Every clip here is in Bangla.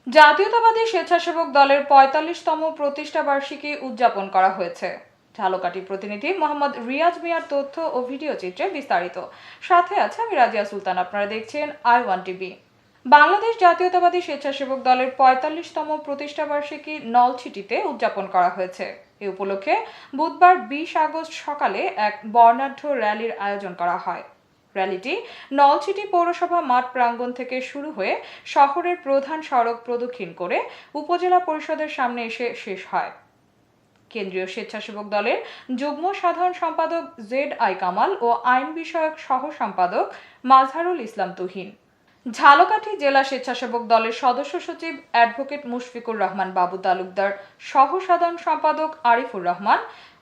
জাতীয়তাবাদী স্বেচ্ছাসেবক দলের ৪৫তম প্রতিষ্ঠা বার্ষিকী উদযাপন করা হয়েছে। ঝালকাঠি প্রতিনিধি মোহাম্মদ রিয়াজ মিয়ার তথ্য ও ভিডিও চিত্রে বিস্তারিত। সাথে আছে আমি রাজিয়া সুলতান। আপনারা দেখছেন I1 টিভি। বাংলাদেশ জাতীয়তাবাদী স্বেচ্ছাসেবক দলের ৪৫তম প্রতিষ্ঠা বার্ষিকী নলছিটিতে উদযাপন করা হয়েছে। এ উপলক্ষে বুধবার ২০ আগস্ট সকালে এক বর্ণাঢ্য র্যালির আয়োজন করা হয়। র্যালিটি নলছিটি পৌরসভা মাঠ প্রাঙ্গণ থেকে শুরু হয়ে শহরের প্রধান সড়ক প্রদক্ষিণ করে উপজেলা পরিষদের সামনে এসে শেষ হয়। কেন্দ্রীয় স্বেচ্ছাসেবক দলের যুগ্ম সাধারণ সম্পাদক ZI কামাল ও আইন বিষয়ক সহ সম্পাদক মাজহারুল ইসলাম তুহিন, ঝালকাঠি জেলা স্বেচ্ছাসেবক দলের সদস্য সচিব অ্যাডভোকেট মুশফিকুর রহমান বাবু তালুকদার, সহ সাধারণ সম্পাদক আরিফুর রহমান,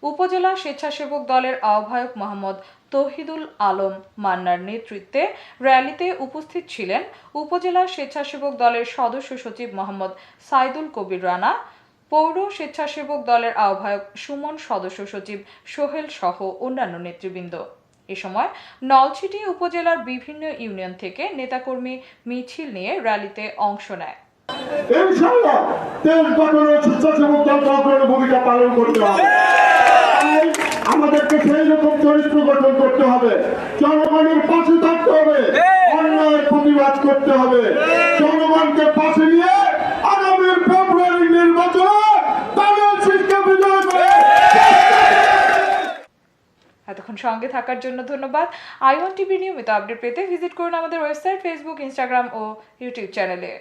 উপজেলা স্বেচ্ছাসেবক দলের আহ্বায়ক মোহাম্মদ তৌহিদুল আলম মান্নার নেতৃত্বে র্যালিতে উপস্থিত ছিলেন উপজেলা স্বেচ্ছাসেবক দলের সদস্য সচিব মোহাম্মদ সাইদুল কবির রানা, পৌর স্বেচ্ছাসেবক দলের আহ্বায়ক সুমন, সদস্য সচিব সোহেল সহ অন্যান্য নেতৃবৃন্দ। এ সময় নলছিটি উপজেলার বিভিন্ন ইউনিয়ন থেকে নেতাকর্মী মিছিল নিয়ে র্যালিতে অংশ নেয়। ইনশাআল্লাহ দেশ গঠনে স্বেচ্ছাসেবক দল অগ্রণী ভূমিকা পালন করতে হবে। আমাদেরকে সেই রকম চরিত্র গঠন করতে হবে, জনগণের পাশে থাকতে হবে, অন্যায়ের প্রতিবাদ করতে হবে, জনগণকে পাশে নিয়ে আগামী ফেব্রুয়ারি নির্বাচনে তাদের শীতকে বিজয় করে। এতক্ষণ সঙ্গে থাকার জন্য ধন্যবাদ। I1 টিভি নিয়মিত আপডেট পেতে ভিজিট করুন আমাদের ওয়েবসাইট, ফেসবুক, ইনস্টাগ্রাম ও ইউটিউব চ্যানেলে।